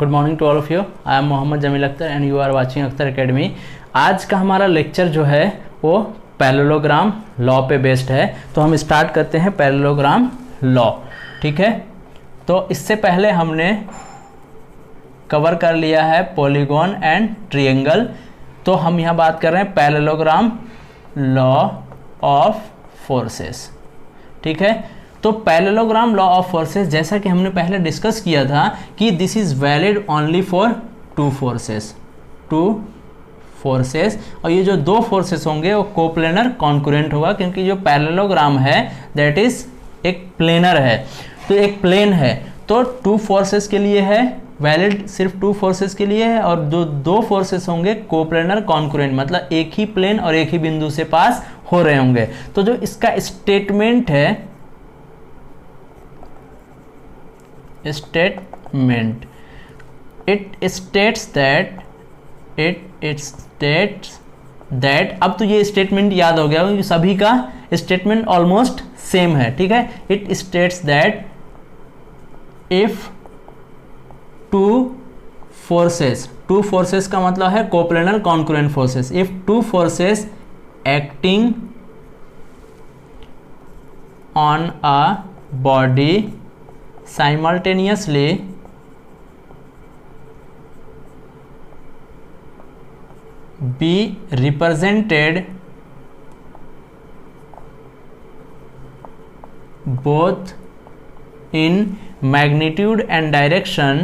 Good morning to all of you. I am Mohammad Jamil Akhtar and you are watching Akhtar Academy. आज का हमारा lecture जो है वो पैरेललोग्राम लॉ पे बेस्ड है। तो हम स्टार्ट करते हैं पैरेललोग्राम लॉ। ठीक है, तो इससे पहले हमने कवर कर लिया है पॉलीगॉन एंड ट्रायंगल। तो हम यहाँ बात कर रहे हैं पैरेललोग्राम लॉ ऑफ फोर्सेस। ठीक है, तो पैरेललोग्राम लॉ ऑफ फोर्सेस जैसा कि हमने पहले डिस्कस किया था कि this is valid only for two forces और ये जो दो फोर्सेस होंगे वो कोप्लेनर कॉन्करेंट होगा, क्योंकि जो पैरेललोग्राम है दैट इज एक प्लेनर है, तो एक प्लेन है। तो टू फोर्सेस के लिए है वैलिड, सिर्फ टू फोर्सेस के लिए है, और जो दो फोर्सेस होंगे कोप्लेनर कॉन्करेंट, मतलब एक ही प्लेन और एक ही बिंदु से पास हो रहे होंगे। तो जो इसका स्टेटमेंट है, स्टेटमेंट, इट स्टेट्स दैट अब तो ये स्टेटमेंट याद हो गया क्योंकि सभी का स्टेटमेंट ऑलमोस्ट सेम है। ठीक है, it states that if two forces का मतलब है coplanar concurrent forces. If two forces acting on a body simultaneously be represented both in magnitude and direction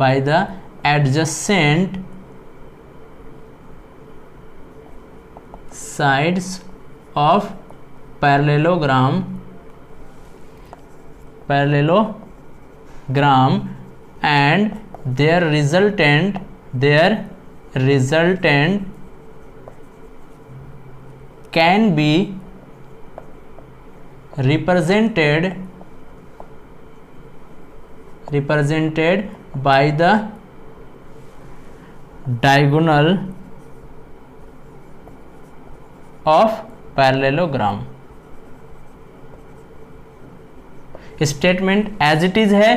by the adjacent sides of parallelogram and their resultant can be represented by the diagonal of parallelogram। Statement as it is है,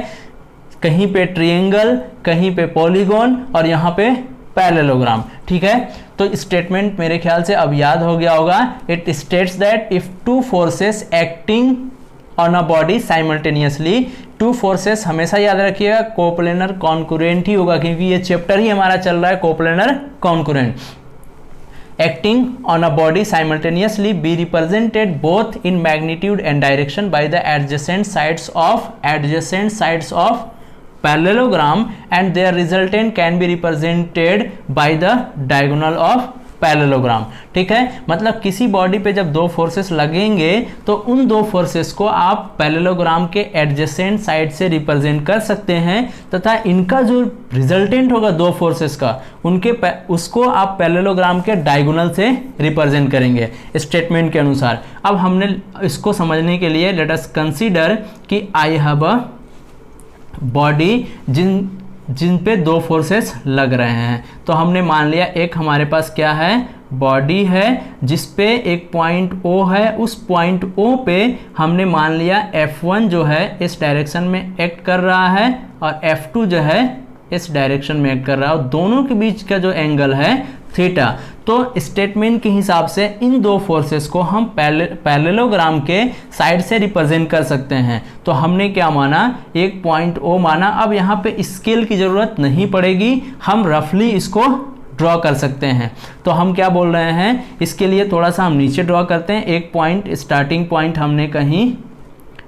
कहीं पे triangle, कहीं पे polygon और यहाँ पे parallelogram. ठीक है, तो स्टेटमेंट मेरे ख्याल से अब याद हो गया होगा। It states that if two forces acting on a body simultaneously, two forces हमेशा याद रखिएगा कोप्लेनर कॉन्करेंट ही होगा, क्योंकि ये चैप्टर ही हमारा चल रहा है coplanar concurrent. Acting on a body simultaneously be represented both in magnitude and direction by the adjacent sides of parallelogram and their resultant can be represented by the diagonal of parallelogram. ठीक है, मतलब किसी body पे जब दो forces लगेंगे तो उन दो फोर्सेस को आप पैरेललोग्राम के एडजेसेंट साइड से रिप्रेजेंट कर सकते हैं, तथा इनका जो रिजल्टेंट होगा दो फोर्सेस का उसको आप पैरेललोग्राम के डायगोनल से रिप्रेजेंट करेंगे स्टेटमेंट के अनुसार। अब हमने इसको समझने के लिए लेट अस कंसीडर कि आई हैव अ बॉडी जिन पे दो फोर्सेस लग रहे हैं। तो हमने मान लिया एक हमारे पास क्या है, बॉडी है जिस पे एक पॉइंट O है, उस पॉइंट O पे हमने मान लिया F1 जो है इस डायरेक्शन में एक्ट कर रहा है और F2 जो है इस डायरेक्शन में एक्ट कर रहा है, और दोनों के बीच का जो एंगल है थीटा। तो स्टेटमेंट के हिसाब से इन दो फोर्सेस को हम पैरेललोग्राम के साइड से रिप्रेजेंट कर सकते हैं। तो हमने क्या माना, एक पॉइंट O माना। अब यहाँ पे स्केल की ज़रूरत नहीं पड़ेगी, हम रफली इसको ड्रॉ कर सकते हैं। तो हम क्या बोल रहे हैं, इसके लिए थोड़ा सा हम नीचे ड्रॉ करते हैं। एक पॉइंट, स्टार्टिंग पॉइंट हमने कहीं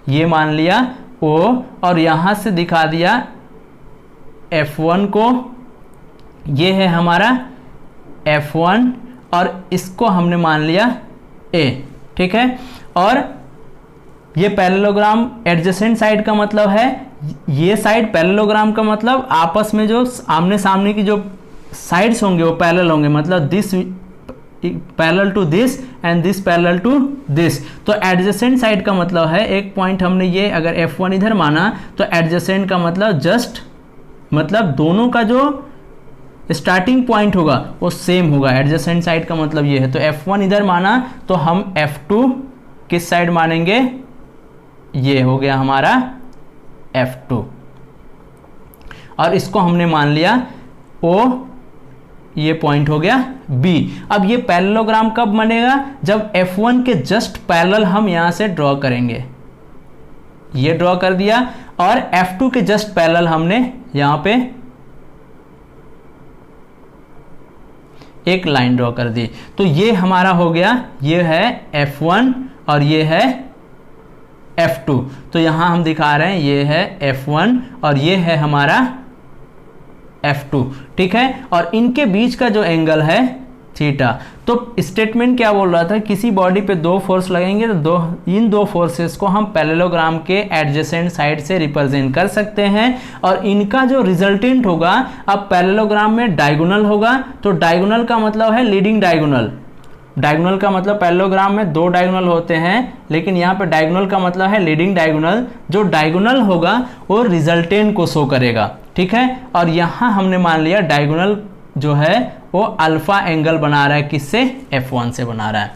ये मान लिया O, और यहाँ से दिखा दिया F1 को, ये है हमारा F1 और इसको हमने मान लिया A। ठीक है, और ये पैरेललोग्राम एडजेसेंट साइड का मतलब है, ये साइड पैरेललोग्राम का मतलब आपस में जो आमने सामने की जो साइड्स होंगे वो पैरेलल होंगे, मतलब this parallel to this and this parallel to this. तो एडजेसेंट साइड का मतलब है, एक पॉइंट हमने ये अगर F1 इधर माना तो एडजेसेंट का मतलब जस्ट मतलब दोनों का जो स्टार्टिंग पॉइंट होगा वो सेम होगा। एडजेसेंट साइड का मतलब ये है। तो F1 इधर माना तो हम F2 किस साइड मानेंगे, ये हो गया हमारा F2, और इसको हमने मान लिया O, ये पॉइंट हो गया B। अब ये पैरेललोग्राम कब बनेगा, जब F1 के जस्ट पैरेलल हम यहां से ड्रॉ करेंगे, ये ड्रॉ कर दिया, और F2 के जस्ट पैरेलल हमने यहां पे एक लाइन ड्रॉ कर दी। तो ये हमारा हो गया, ये है F1 और ये है F2। तो यहां हम दिखा रहे हैं ये है F1 और ये है हमारा F2, ठीक है। और इनके बीच का जो एंगल है थीटा। तो स्टेटमेंट क्या बोल रहा था, किसी बॉडी पे दो फोर्स लगेंगे तो इन दो फोर्सेस को हम पैरेललोग्राम के एडजेसेंट साइड से रिप्रेजेंट कर सकते हैं, और इनका जो रिजल्टेंट होगा, अब पैरेललोग्राम में डायगोनल होगा, तो डायगोनल का मतलब है लीडिंग डायगोनल। डायगोनल का मतलब पैरेललोग्राम में दो डायगोनल होते हैं, लेकिन यहाँ पे डायगोनल का मतलब है लीडिंग डायगोनल। जो डायगोनल होगा वो रिजल्टेंट को शो करेगा, ठीक है। और यहाँ हमने मान लिया डायगोनल जो है वो अल्फा एंगल बना रहा है, किससे, F1 से बना रहा है,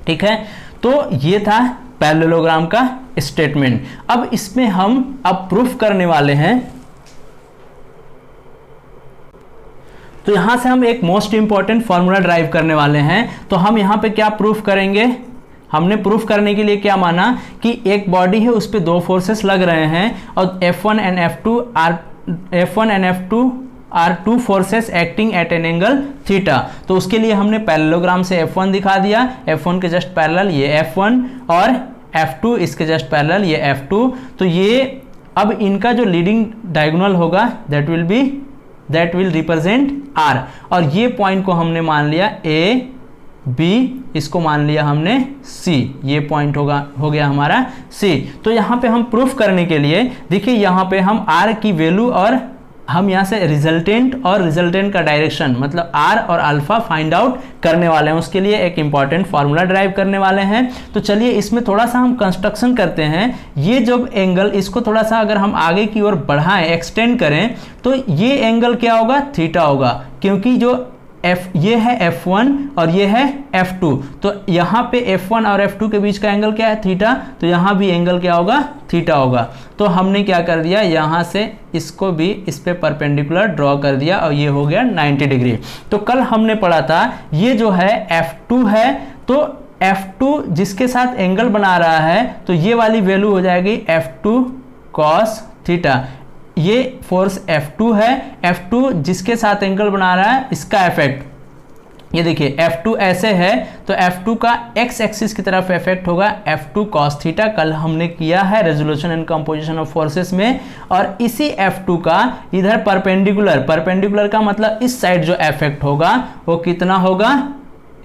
ठीक है। तो ये था पैरेललोग्राम का स्टेटमेंट। अब इसमें हम अब प्रूफ करने वाले हैं। तो यहां से हम एक मोस्ट इंपॉर्टेंट फॉर्मूला ड्राइव करने वाले हैं। तो हम यहां पे क्या प्रूफ करेंगे, हमने प्रूफ करने के लिए क्या माना कि एक बॉडी है, उस पर दो फोर्सेस लग रहे हैं, और F1 and F2 are two forces acting at an angle theta. तो उसके लिए हमने पैरेललोग्राम से F1 दिखा दिया, F1 के जस्ट पैरेलल ये F1 और F2 इसके जस्ट पैरेलल ये F2। तो ये अब इनका जो लीडिंग डायगोनल होगा दैट विल रिप्रेजेंट R, और ये पॉइंट को हमने मान लिया A B, इसको मान लिया हमने C, ये पॉइंट हो गया हमारा C। तो यहाँ पे हम प्रूफ करने के लिए देखिए, यहाँ पे हम R की वैल्यू और हम यहाँ से रिजल्टेंट और रिजल्टेंट का डायरेक्शन मतलब R और अल्फा फाइंड आउट करने वाले हैं। उसके लिए एक इंपॉर्टेंट फार्मूला ड्राइव करने वाले हैं। तो चलिए इसमें थोड़ा सा हम कंस्ट्रक्शन करते हैं। ये जब एंगल, इसको थोड़ा सा अगर हम आगे की ओर बढ़ाएं, एक्सटेंड करें, तो ये एंगल क्या होगा, थीटा होगा, क्योंकि जो ये है F1 और ये है F2। तो यहाँ पे F1 और F2 के बीच का एंगल क्या है, थीटा। तो यहाँ भी एंगल क्या होगा, थीटा होगा। तो हमने क्या कर दिया, यहाँ से इसको भी इस पे परपेंडिकुलर ड्रॉ कर दिया, और ये हो गया 90 डिग्री। तो कल हमने पढ़ा था ये जो है F2 है, तो F2 जिसके साथ एंगल बना रहा है, तो ये वाली वैल्यू हो जाएगी F2 cos थीटा। ये फोर्स F2 है, F2 जिसके साथ एंगल बना रहा है, इसका इफेक्ट ये देखिए F2 ऐसे है, तो F2 का x एक्सिस की तरफ इफेक्ट होगा F2 cos थीटा। कल हमने किया है resolution and composition of forces में। और इसी F2 का इधर परपेंडिकुलर का मतलब इस साइड जो इफेक्ट होगा वो कितना होगा,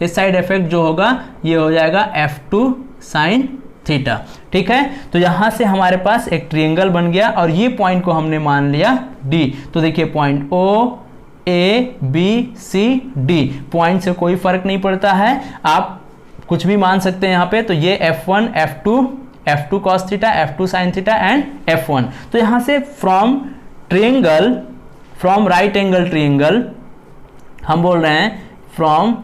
इस साइड इफेक्ट जो होगा ये हो जाएगा F2 sin थीटा, ठीक है। तो यहां से हमारे पास एक ट्रायंगल बन गया, और ये पॉइंट को हमने मान लिया D। तो देखिए point O A B C D, point से कोई फर्क नहीं पड़ता है, आप कुछ भी मान सकते हैं यहाँ पे। तो ये F1 F2 cos theta, F2 sin theta and F1। तो यहाँ से फ्रॉम राइट एंगल ट्रायंगल हम बोल रहे हैं, फ्रॉम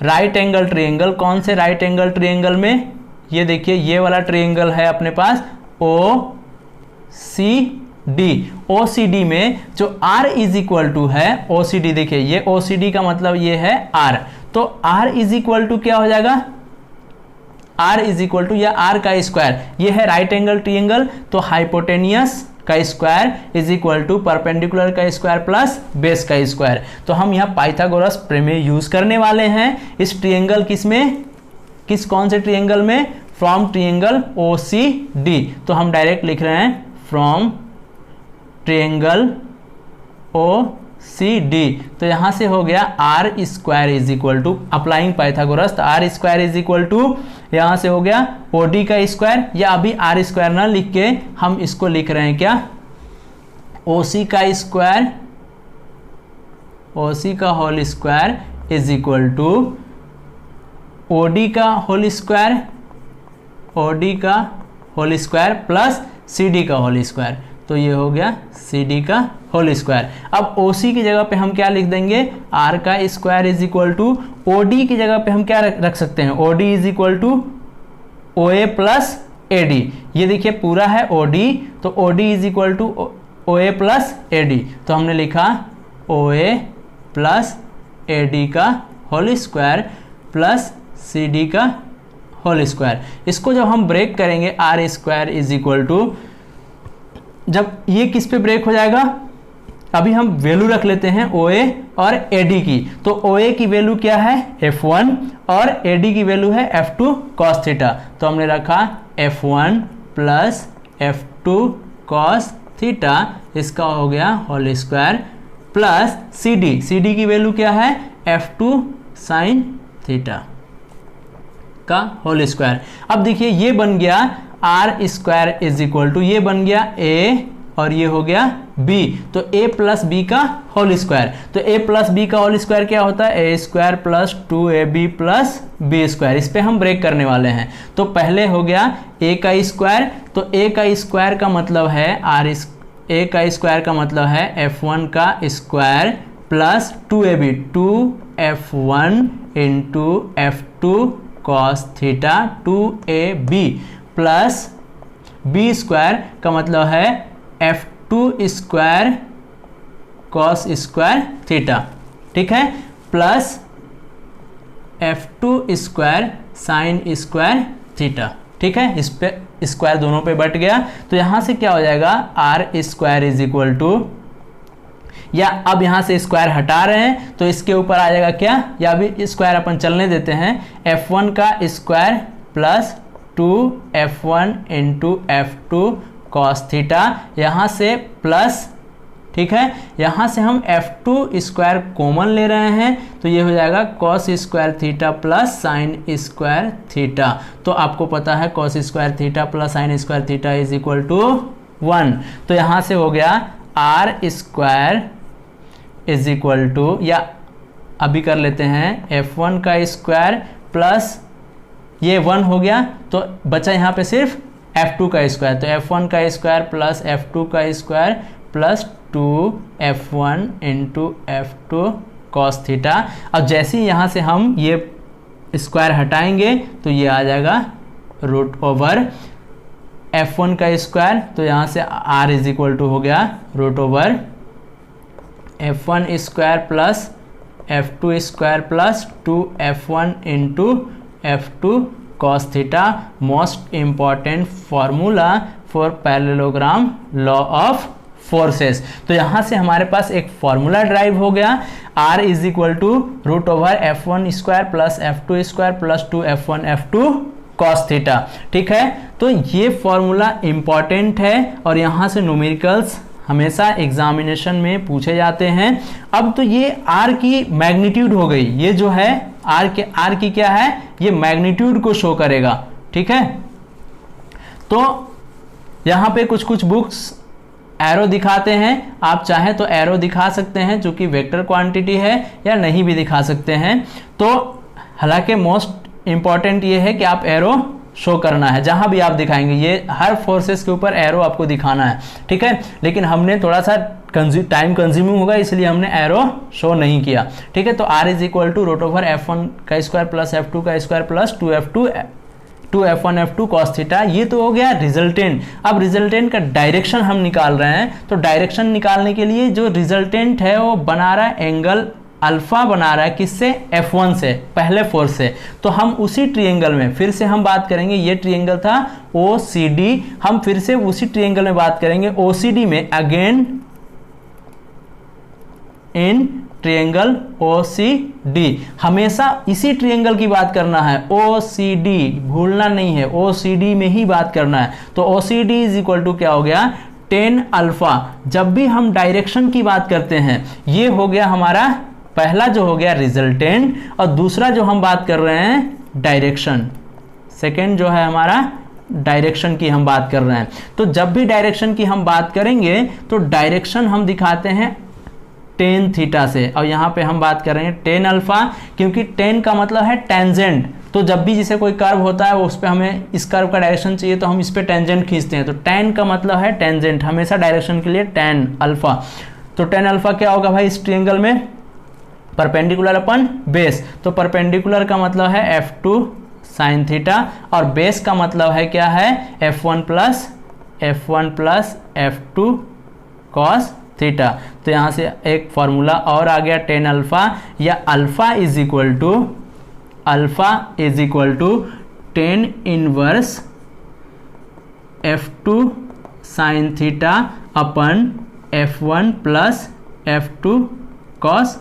राइट एंगल ट्रायंगल। कौन से राइट एंगल ट्रायंगल में, ये देखिए ये वाला ट्रायंगल है अपने पास OCD में जो R इज इक्वल टू है OCD, देखिए ये OCD का मतलब ये है R। तो R इज इक्वल टू क्या हो जाएगा, R इज इक्वल टू या R का स्क्वायर, ये है राइट एंगल ट्रायंगल, तो हाइपोटेनियस का square is equal to perpendicular का स्क्वायर प्लस बेस का स्क्वायर। तो हम यहाँ पाइथागोरस प्रमेय यूज करने वाले हैं इस ट्रायंगल कौन से ट्रायंगल में, फ्रॉम ट्रायंगल OCD। तो हम डायरेक्ट लिख रहे हैं फ्रॉम ट्रायंगल OCD। तो यहां से हो गया R square is equal to, applying Pythagoras, तो R square is equal to यहां से हो गया OD का स्क्वायर, या अभी R स्क्वायर ना लिख के हम इसको लिख रहे हैं क्या, OC का स्क्वायर, OC का whole square is equal to OD का होल स्क्वायर, OD का होल स्क्वायर प्लस CD का होल स्क्वायर। तो ये हो गया CD का होल स्क्वायर। अब OC की जगह पे हम क्या लिख देंगे, R का square is equal to OD की जगह पे हम क्या रख सकते हैं, OD is equal to OA plus AD। ये देखिए पूरा है OD, तो OD is equal to OA plus AD, तो हमने लिखा OA प्लस AD का होल स्क्वायर प्लस CD का होल स्क्वायर। इसको जब हम ब्रेक करेंगे R square is equal to, जब ये किस पे ब्रेक हो जाएगा, अभी हम वैल्यू रख लेते हैं OA और AD की। तो OA की वैल्यू क्या है F1 और AD की वैल्यू है F2 cos थीटा, तो हमने रखा F1 plus F2 cos theta, इसका हो गया होल स्क्वायर प्लस CD की वैल्यू क्या है F2 sin थीटा का होल स्क्वायर। अब देखिए ये बन गया R square is equal to, ये बन गया A और ये हो गया B, तो A प्लस B का होल स्क्वायर। तो A प्लस B का होल स्क्वायर क्या होता है, A square plus 2AB plus B square. इस पे हम ब्रेक करने वाले हैं। तो पहले हो गया A का स्क्वायर, तो A का स्क्वायर का मतलब है A का स्क्वायर का मतलब है F1 का square plus 2AB 2F1 into F2 cos theta 2AB plus B square का मतलब है F2 square cos square theta, ठीक है, plus F2 square sine square theta, ठीक है। इस पे स्क्वायर दोनों पे बट गया, तो यहां से क्या हो जाएगा R square is equal to, या अब यहां से स्क्वायर हटा रहे हैं तो इसके ऊपर आ जाएगा क्या, या अभी स्क्वायर अपन चलने देते हैं, F1 का square plus 2F1 into F2 cos theta, यहाँ से प्लस, ठीक है, यहाँ से हम F2 स्क्वायर कॉमन ले रहे हैं, तो ये हो जाएगा cos square theta plus sine square theta. तो आपको पता है cos square theta plus sine square theta is equal to 1, तो यहाँ से हो गया R square is equal to, या अभी कर लेते हैं F1 का स्क्वायर प्लस ये 1 हो गया, तो बचा यहाँ पे सिर्फ F2 का स्क्वायर, तो F1 का स्क्वायर प्लस F2 का square plus 2F1 into F2 cos theta. अब जैसे ही यहाँ से हम ये स्क्वायर हटाएंगे तो ये आ जाएगा रूट ओवर F1 का स्क्वायर, तो यहाँ से R इज इक्वल टू हो गया root over F1 square plus F2 square plus 2F1 into F2 cos theta, most important formula for parallelogram law of forces. तो यहाँ से हमारे पास एक फॉर्मूला ड्राइव हो गया, R is equal to root over F1 square plus F2 square plus 2F1 F2 cos theta, ठीक है। तो ये फॉर्मूला इम्पॉर्टेंट है और यहाँ से न्यूमेरिकल्स हमेशा एग्जामिनेशन में पूछे जाते हैं। अब तो ये R की मैग्नीट्यूड हो गई, ये जो है R की क्या है, ये मैग्नीट्यूड को शो करेगा, ठीक है। तो यहाँ पे कुछ बुक्स एरो दिखाते हैं, आप चाहें तो एरो दिखा सकते हैं जो कि वेक्टर क्वांटिटी है, या नहीं भी दिखा सकते हैं। तो हालांकि मोस्ट इम्पॉर्टेंट ये है कि आप एरो शो करना है, जहां भी आप दिखाएंगे ये हर फोर्सेस के ऊपर एरो आपको दिखाना है, ठीक है। लेकिन हमने थोड़ा सा टाइम कंज्यूमिंग होगा इसलिए हमने एरो शो नहीं किया, ठीक है। तो R is equal to root over F1 का स्क्वायर प्लस F2 का square plus 2F1 F2 cos theta, ये तो हो गया रिजल्टेंट। अब रिजल्टेंट का डायरेक्शन हम निकाल रहे हैं, तो डायरेक्शन निकालने के लिए जो रिजल्टेंट है वो बना रहा है एंगल अल्फा, बना रहा है किससे, F1 से, पहले फोर्स से। तो हम उसी ट्रायंगल में फिर से हम बात करेंगे, ये ट्रायंगल था OCD, हम फिर से उसी ट्रायंगल में बात करेंगे OCD में, अगेन इन ट्रायंगल OCD, हमेशा इसी ट्रायंगल की बात करना है, OCD भूलना नहीं है, OCD में ही बात करना है। तो OCD इज इक्वल टू क्या हो गया, tan अल्फा। जब भी हम डायरेक्शन की बात करते हैं, ये हो गया हमारा पहला जो हो गया रिजल्टेंट, और दूसरा जो हम बात कर रहे हैं डायरेक्शन, सेकेंड जो है हमारा डायरेक्शन की हम बात कर रहे हैं। तो जब भी डायरेक्शन की हम बात करेंगे तो डायरेक्शन हम दिखाते हैं tan थीटा से, और यहाँ पे हम बात कर रहे हैं tan अल्फा, क्योंकि tan का मतलब है टेंजेंट, तो जब भी जिसे कोई कर्व होता है उस पर हमें इस कर्व का डायरेक्शन चाहिए तो हम इस पर टेंजेंट खींचते हैं। तो tan का मतलब है टेंजेंट, हमेशा डायरेक्शन के लिए tan अल्फा। तो tan अल्फा क्या होगा भाई इस ट्रायंगल में, परपेंडिकुलर अपन बेस। तो परपेंडिकुलर का मतलब है F2 साइन थीटा और बेस का मतलब है क्या है F1 plus F2 cos theta. तो यहाँ से एक फॉर्मूला और आ गया tan अल्फा, या alpha is equal to tan inverse F2 sine theta upon F1 plus F2 cos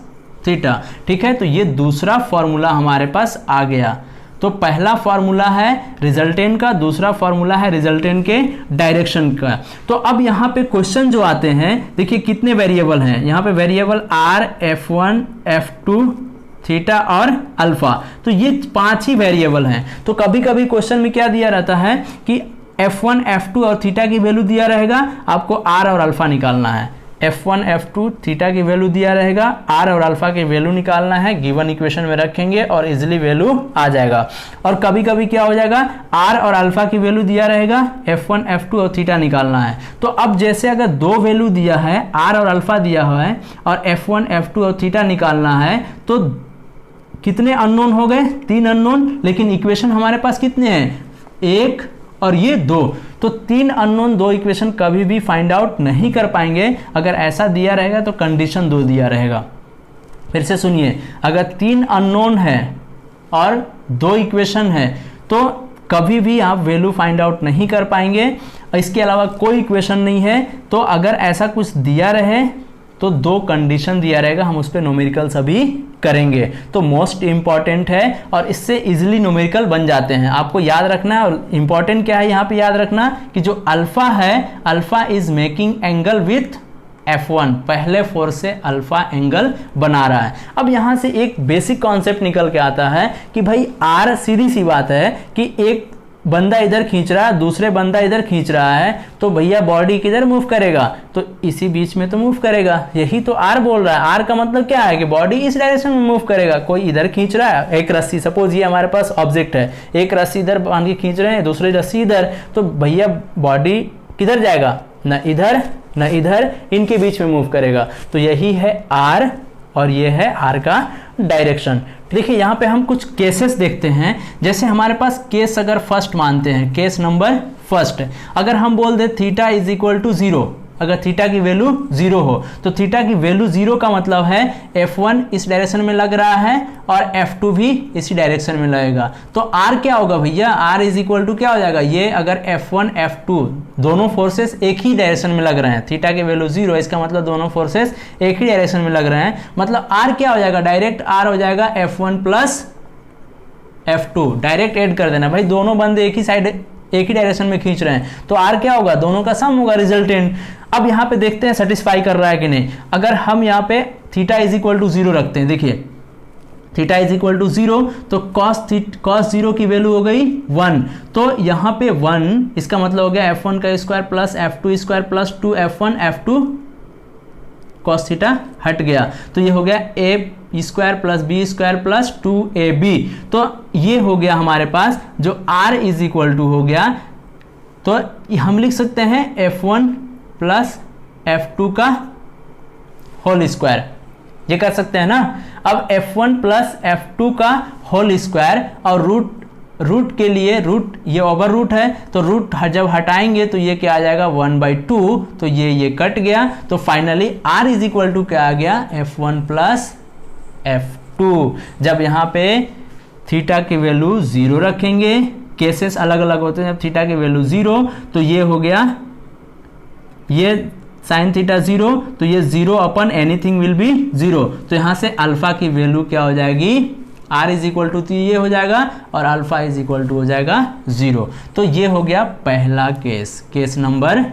theta. ठीक है, तो ये दूसरा फॉर्मूला हमारे पास आ गया। तो पहला फॉर्मूला है रिजल्टेंट का, दूसरा फॉर्मूला है रिजल्टेंट के डायरेक्शन का। तो अब यहाँ पे क्वेश्चन जो आते हैं, देखिए कितने वेरिएबल हैं यहाँ पे, variable R, F1, F2 theta और अल्फा। तो ये 5 ही वेरिएबल हैं। तो कभी कभी क्वेश्चन में क्या दिया रहता है कि F1, F2 और थीटा की वैल्यू दिया रहेगा, आपको R और अल्फा निकालना है। F1, F2 थीटा की वैल्यू दिया रहेगा, R और अल्फा की वैल्यू निकालना है, गिवन इक्वेशन में रखेंगे और इजिली वैल्यू आ जाएगा। और कभी कभी क्या हो जाएगा, R और अल्फा की वैल्यू दिया रहेगा, F1, F2 और थीटा निकालना है। तो अब जैसे अगर 2 वैल्यू दिया है, R और अल्फा दिया हुआ है और F1, F2 और थीटा निकालना है, तो कितने अननोन हो गए, 3 अननोन। लेकिन इक्वेशन हमारे पास कितने हैं, 1 और ये 2। तो 3 अननोन 2 इक्वेशन कभी भी फाइंड आउट नहीं कर पाएंगे। अगर ऐसा दिया रहेगा तो कंडीशन 2 दिया रहेगा। फिर से सुनिए, अगर 3 अननोन है और 2 इक्वेशन है तो कभी भी आप वैल्यू फाइंड आउट नहीं कर पाएंगे। इसके अलावा कोई इक्वेशन नहीं है, तो अगर ऐसा कुछ दिया रहे तो 2 कंडीशन दिया रहेगा, हम उस पर न्यूमेरिकल सभी करेंगे। तो मोस्ट इंपॉर्टेंट है और इससे इजीली न्यूमेरिकल बन जाते हैं। आपको याद रखना है, और इंपॉर्टेंट क्या है यहाँ पे याद रखना कि जो अल्फा है, alpha is making angle with F1, पहले फोर्स से अल्फा एंगल बना रहा है। अब यहाँ से एक बेसिक कॉन्सेप्ट निकल के आता है कि भाई R, सीधी सी बात है कि एक बंदा इधर खींच रहा है, दूसरे बंदा इधर खींच रहा है, तो भैया बॉडी किधर मूव करेगा, तो इसी बीच में तो मूव करेगा। यही तो R बोल रहा है। R का मतलब क्या है कि बॉडी इस डायरेक्शन में मूव करेगा। कोई इधर खींच रहा है, एक रस्सी, सपोज ये हमारे पास ऑब्जेक्ट है, एक रस्सी इधर बांध के खींच रहे हैं, दूसरी रस्सी इधर, तो भैया बॉडी किधर जाएगा, न इधर न इधर, इनके बीच में मूव करेगा। तो यही है R और ये है R का डायरेक्शन। देखिए यहाँ पे हम कुछ केसेस देखते हैं। जैसे हमारे पास केस अगर फर्स्ट मानते हैं, केस नंबर फर्स्ट, अगर हम बोल दे थीटा इज इक्वल टू 0, अगर थीटा की वैल्यू 0 हो, तो थीटा की वैल्यू 0 का मतलब है F1 इस डायरेक्शन में लग रहा है और F2 भी इसी डायरेक्शन में लगेगा। तो R क्या होगा भैया, R इज इक्वल टू क्या हो जाएगा, ये अगर F1 F2 दोनों फोर्सेस एक ही डायरेक्शन में लग रहे हैं, थीटा की वैल्यू 0, इसका मतलब दोनों फोर्सेस एक ही डायरेक्शन में लग रहे हैं, मतलब R क्या हो जाएगा, डायरेक्ट R हो जाएगा F1 plus F2। Direct add कर देना भाई, दोनों बंदे एक ही साइड एक ही डायरेक्शन में खींच रहे हैं, तो R क्या होगा, दोनों का सम होगा, रिजल्टेंट। अब यहाँ पे देखते हैं सेटिस्फाई कर रहा है कि नहीं। अगर हम यहाँ पे थीटा इज इक्वल टू 0 रखते हैं, देखिए थीटा इज इक्वल टू 0, तो कॉस 0 की वैल्यू हो गई 1, तो यहाँ पे 1, इसका मतलब हो गया F1 का square plus F2 square plus 2F1 F2 cos theta हट गया, तो ये हो गया a square plus B square plus 2ab। तो ये हो गया हमारे पास जो R इज इक्वल टू हो गया, तो हम लिख सकते हैं F1 प्लस F2 का होल स्क्वायर, ये कर सकते हैं ना। अब F1 प्लस F2 का होल स्क्वायर और रूट के लिए रूट, ये ओवर रूट है, तो रूट जब हटाएंगे तो ये क्या आ जाएगा 1/2, तो ये कट गया। तो finally R is equal to क्या आ गया, F1 प्लस F2। जब यहाँ पे थीटा की वैल्यू 0 रखेंगे, केसेस अलग अलग होते हैं, जब थीटा की वैल्यू 0, तो ये हो गया, ये साइन थीटा 0, तो ये 0 अपन एनीथिंग विल बी 0। तो यहाँ से अल्फा की वैल्यू क्या हो जाएगी, R इज इक्वल टू ये हो जाएगा और अल्फा इज इक्वल टू हो जाएगा 0। तो ये हो गया पहला केस, केस नंबर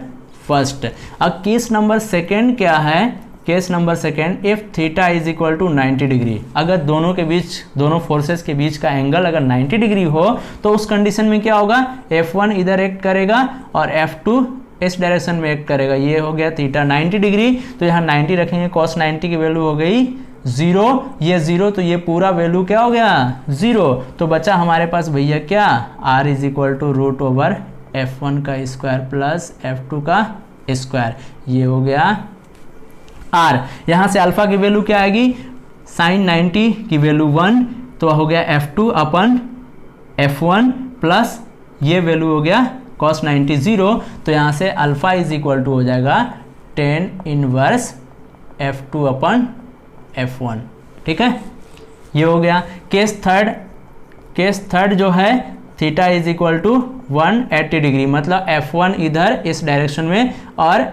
फर्स्ट। अब केस नंबर सेकेंड क्या है, case number second, if theta is equal to 90 degree, अगर दोनों के बीच, दोनों फोर्सेस के बीच का एंगल अगर 90 डिग्री हो, तो उस कंडीशन में क्या होगा, F1 इधर एक्ट करेगा और F2 इस डायरेक्शन में एक्ट करेगा। ये हो गया थीटा 90 डिग्री, तो यहाँ 90 रखेंगे, cos 90 की वैल्यू हो गई 0, ये 0 तो ये पूरा वैल्यू क्या हो गया 0। तो बचा हमारे पास भैया क्या r is equal to root over f1 का स्क्वायर प्लस f2 का स्क्वायर, ये हो गया r। यहाँ से अल्फा की वैल्यू क्या आएगी साइन 90 की वैल्यू 1, तो हो गया f2 अपन f1 प्लस ये वैल्यू हो गया cos 90 0। तो यहाँ से अल्फा इज इक्वल टू हो जाएगा tan इनवर्स f2 अपन f1। ठीक है, ये हो गया। केस थर्ड जो है theta is equal to 180 degree, मतलब f1 इधर इस डायरेक्शन में और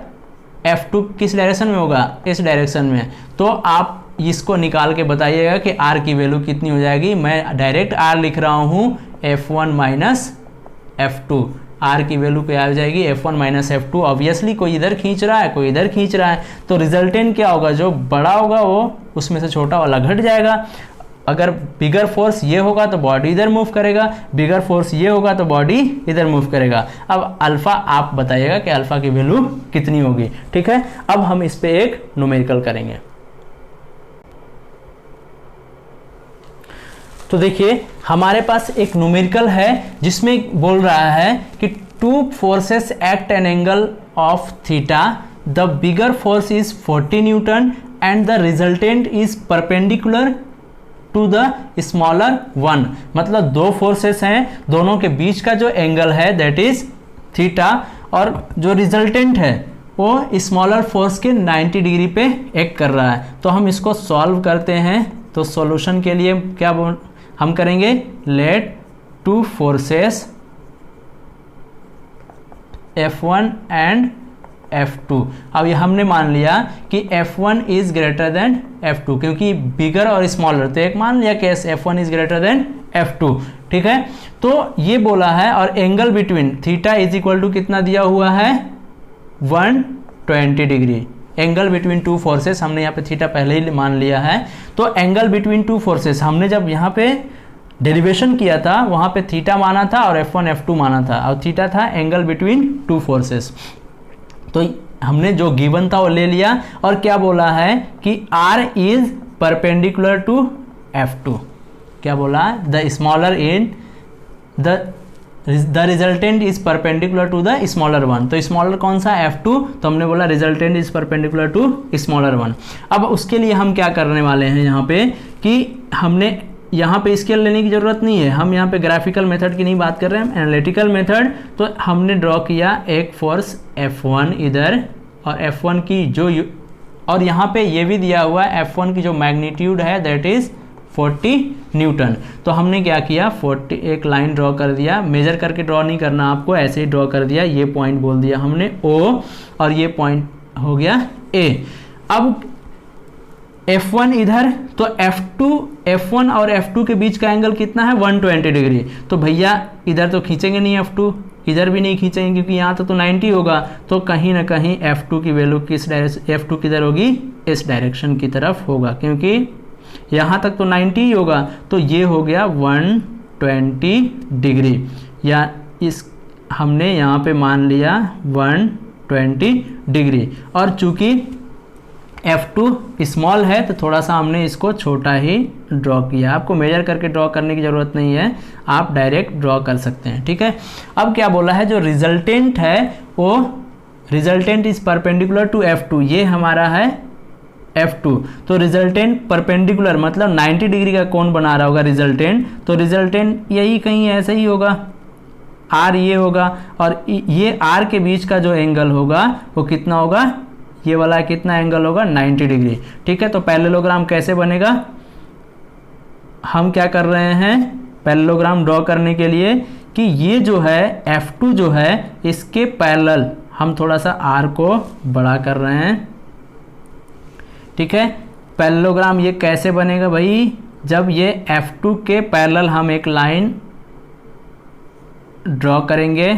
f2 किस डायरेक्शन में होगा इस डायरेक्शन में। तो आप इसको निकाल के बताइएगा कि r की वैल्यू कितनी हो जाएगी। मैं डायरेक्ट r लिख रहा हूँ f1 माइनस f2, r की वैल्यू क्या आ जाएगी f1 माइनस f2। ऑब्वियसली कोई इधर खींच रहा है कोई इधर खींच रहा है, तो रिजल्टेंट क्या होगा, जो बड़ा होगा वो उसमें से छोटा वाला घट जाएगा। अगर बिगर फोर्स ये होगा तो बॉडी इधर मूव करेगा, बिगर फोर्स ये होगा तो बॉडी इधर मूव करेगा। अब अल्फा आप बताइएगा कि अल्फा की वैल्यू कितनी होगी। ठीक है, अब हम इस पे एक न्यूमेरिकल करेंगे। तो देखिए हमारे पास एक न्यूमेरिकल है जिसमें बोल रहा है कि two forces act an angle of theta, the bigger force is 40 newton and the resultant is perpendicular to the smaller one. मतलब दो फोर्सेस हैं, दोनों के बीच का जो एंगल है दैट इज थीटा, और जो रिजल्टेंट है वो स्मॉलर फोर्स के 90 डिग्री पे एक्ट कर रहा है। तो हम इसको सॉल्व करते हैं। तो सॉल्यूशन के लिए क्या हम करेंगे, late two forces F1 and F2। अब ये हमने मान लिया कि F1 is greater than F2, क्योंकि बिगर और स्मॉलर, तो एक मान लिया case F1 is greater than F2। ठीक है, तो ये बोला है, और angle between theta is equal to कितना दिया हुआ है 120 degree. Angle between two forces, हमने यहाँ पे थीटा पहले ही मान लिया है। तो एंगल बिटवीन टू फोर्सेस, हमने जब यहाँ पे डेरिवेशन किया था वहाँ पे थीटा माना था और F1 F2 माना था, और थीटा था एंगल बिटवीन टू फोर्सेस। तो हमने जो गिवन था वो ले लिया, और क्या बोला है कि R is perpendicular to F2। क्या बोला, the smaller in the resultant is perpendicular to the smaller one. तो स्मॉलर कौन सा F2, तो हमने बोला resultant is perpendicular to smaller one. अब उसके लिए हम क्या करने वाले हैं यहाँ पे कि हमने यहाँ पे स्केल लेने की ज़रूरत नहीं है, हम यहाँ पे ग्राफिकल मेथड की नहीं बात कर रहे हैं, एनालिटिकल मेथड। तो हमने ड्रॉ किया एक फोर्स F1 इधर, और F1 की जो और यहाँ पे ये भी दिया हुआ है F1 की जो मैग्नीट्यूड है दैट इज़ 40 न्यूटन। तो हमने क्या किया 40 एक लाइन ड्रॉ कर दिया, मेजर करके ड्रॉ नहीं करना आपको, ऐसे ही ड्रॉ कर दिया। ये पॉइंट बोल दिया हमने O, और ये पॉइंट हो गया A। अब F1 इधर, तो F1 और F2 के बीच का एंगल कितना है 120 डिग्री। तो भैया इधर तो खींचेंगे नहीं F2, इधर भी नहीं खींचेंगे क्योंकि यहाँ तक तो 90 होगा। तो कहीं ना कहीं F2 की वैल्यू किस डायरेक्शन, F2 किधर होगी इस डायरेक्शन की तरफ होगा, क्योंकि यहाँ तक तो 90 ही होगा। तो ये हो गया 120 डिग्री, या इस हमने यहाँ पे मान लिया 120 डिग्री। और चूंकि F2 स्मॉल है तो थोड़ा सा हमने इसको छोटा ही ड्रॉ किया। आपको मेजर करके ड्रॉ करने की ज़रूरत नहीं है, आप डायरेक्ट ड्रॉ कर सकते हैं। ठीक है, अब क्या बोला है, जो रिजल्टेंट है वो resultant is perpendicular to F2, ये हमारा है F2। तो रिजल्टेंट परपेंडिकुलर मतलब 90 डिग्री का कोण बना रहा होगा रिजल्टेंट। तो रिजल्टेंट यही कहीं ऐसे ही होगा, R ये होगा, और ये R के बीच का जो एंगल होगा वो कितना होगा, ये वाला कितना एंगल होगा 90 डिग्री। ठीक है, तो पैरेललोग्राम कैसे बनेगा, हम क्या कर रहे हैं पैरेललोग्राम ड्रॉ करने के लिए कि ये जो है F2 जो है इसके पैरेलल हम थोड़ा सा R को बड़ा कर रहे हैं। ठीक है, पैरेललोग्राम ये कैसे बनेगा भाई, जब ये F2 के पैरेलल हम एक लाइन ड्रॉ करेंगे,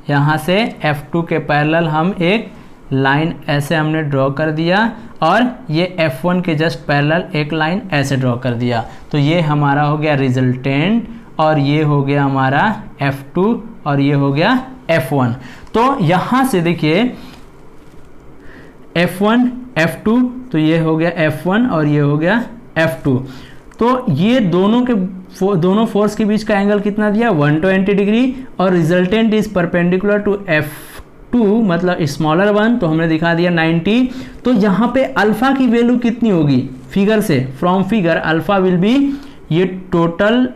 यहाँ से F2 के पैरेलल हम एक लाइन ऐसे हमने ड्रॉ कर दिया, और ये F1 के जस्ट पैरेलल एक लाइन ऐसे ड्रॉ कर दिया। तो ये हमारा हो गया रिजल्टेंट, और ये हो गया हमारा F2, और ये हो गया F1। तो यहाँ से देखिए F1 F2, तो ये हो गया F1 और ये हो गया F2। तो ये दोनों फोर्स के बीच का एंगल कितना दिया 120 डिग्री और resultant is perpendicular to F2 मतलब स्मॉलर वन, तो हमने दिखा दिया 90। तो यहाँ पे अल्फा की वैल्यू कितनी होगी फिगर से, from figure alpha will be ये total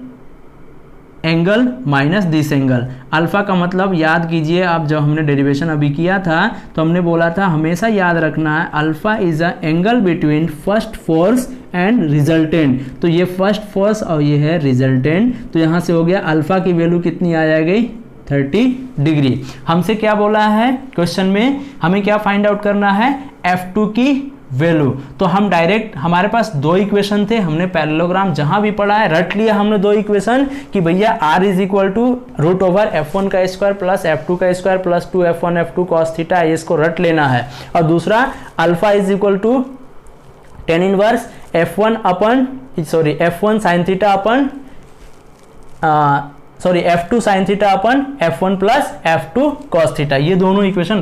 angle minus this angle. Alpha का मतलब याद कीजिए आप, जब हमने डेरिवेशन अभी किया था तो हमने बोला था हमेशा याद रखना है alpha is a angle between first force and resultant. तो ये फर्स्ट फोर्स और ये है रिजल्टेंट, तो यहाँ से हो गया अल्फा की वैल्यू कितनी आ जाएगी 30 डिग्री। हमसे क्या बोला है क्वेश्चन में, हमें क्या फाइंड आउट करना है F2 की वैल्यू। तो हम डायरेक्ट, हमारे पास दो इक्वेशन थे, हमने पैरेललोग्राम जहां भी पढ़ा है रट लिया हमने दो इक्वेशन कि भैया R is equal to root over F1 का स्क्वायर प्लस F2 का square plus 2F1 F2 cos theta, इसको रट लेना है। और दूसरा alpha is equal to tan inverse F1 sine theta upon F2 sine theta upon F1 plus F2 cos theta, ये दोनों इक्वेशन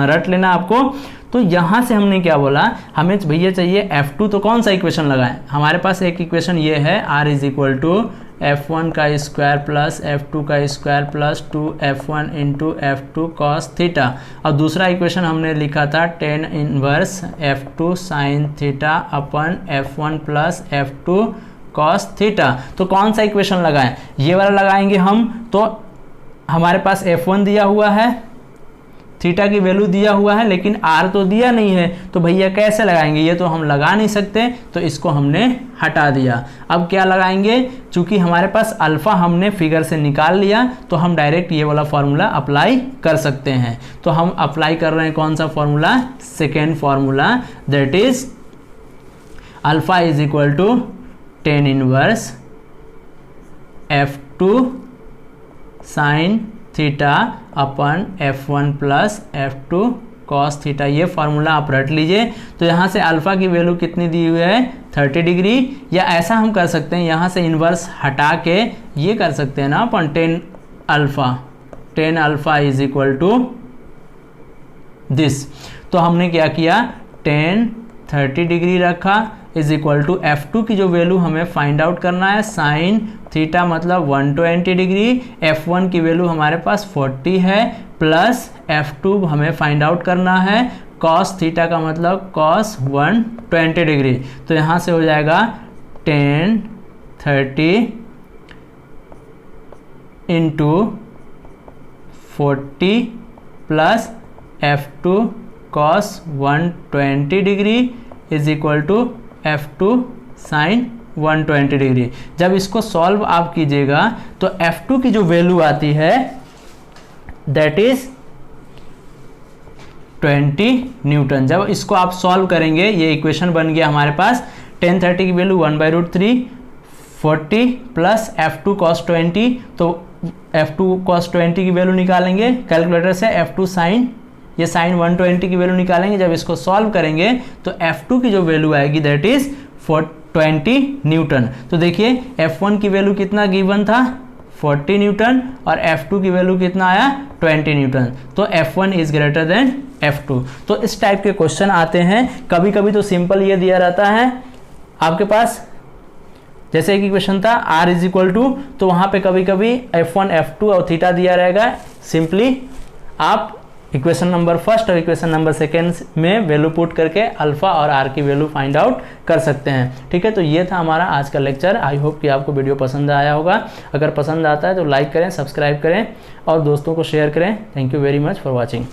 रट लेना आपको। तो यहाँ से हमने क्या बोला, हमें भैया चाहिए F2, तो कौन सा इक्वेशन लगाएं, हमारे पास एक इक्वेशन ये है R is equal to F1 का स्क्वायर प्लस F2 का square plus 2F1 into F2 cos theta, और दूसरा इक्वेशन हमने लिखा था tan inverse F2 sine theta upon F1 plus F2 cos theta. तो कौन सा इक्वेशन लगाएं, ये वाला लगाएंगे हम। तो हमारे पास F1 दिया हुआ है, थीटा की वैल्यू दिया हुआ है, लेकिन R तो दिया नहीं है, तो भैया कैसे लगाएंगे, ये तो हम लगा नहीं सकते, तो इसको हमने हटा दिया। अब क्या लगाएंगे, चूंकि हमारे पास अल्फा हमने फिगर से निकाल लिया, तो हम डायरेक्ट ये वाला फॉर्मूला अप्लाई कर सकते हैं। तो हम अप्लाई कर रहे हैं कौन सा formula, second formula, that is alpha is equal to tan inverse F2 sine theta upon F1 plus F2 cos theta, ये फार्मूला आप रट लीजिए। तो यहाँ से अल्फा की वैल्यू कितनी दी हुई है 30 डिग्री, या ऐसा हम कर सकते हैं यहाँ से इन्वर्स हटा के ये कर सकते हैं ना अपन tan alpha is equal to this. तो हमने क्या किया, 30 डिग्री रखा इज इक्वल टू F2 की जो वैल्यू हमें फाइंड आउट करना है साइन थीटा मतलब 120 डिग्री, F1 की वैल्यू हमारे पास 40 है, प्लस F2 हमें फाइंड आउट करना है कॉस थीटा का मतलब कॉस 120 डिग्री। तो यहाँ से हो जाएगा 30 into 40 plus F2 cos 120 degree is equal to F2 sine 120 degree. जब इसको सॉल्व आप कीजिएगा तो F2 की जो वैल्यू आती है दैट इज 20 न्यूटन। जब इसको आप सॉल्व करेंगे, ये इक्वेशन बन गया हमारे पास, 1030 की वैल्यू 1/√3 40 प्लस F2 cos 20, तो F2 cos 20 की वैल्यू निकालेंगे कैलकुलेटर से, F2 साइन, ये साइन 120 की वैल्यू निकालेंगे। जब इसको सॉल्व करेंगे तो F2 की जो वैल्यू आएगी दैट इज 20 न्यूटन। तो देखिए F1 की वैल्यू कितना गिवन था 40 न्यूटन और F2 की वैल्यू कितना आया 20 न्यूटन। तो F1 is greater than F2। तो इस टाइप के क्वेश्चन आते हैं। कभी कभी तो सिंपल ये दिया रहता है आपके पास, जैसे एक क्वेश्चन था R इज इक्वल टू, तो वहां पे कभी कभी F1 F2 और थीटा दिया रहेगा। सिंपली आप इक्वेशन नंबर फर्स्ट और इक्वेशन नंबर सेकेंड में वैल्यू पुट करके अल्फा और आर की वैल्यू फाइंड आउट कर सकते हैं। ठीक है, तो ये था हमारा आज का लेक्चर। आई होप कि आपको वीडियो पसंद आया होगा। अगर पसंद आता है तो लाइक करें, सब्सक्राइब करें और दोस्तों को शेयर करें। Thank you very much for watching.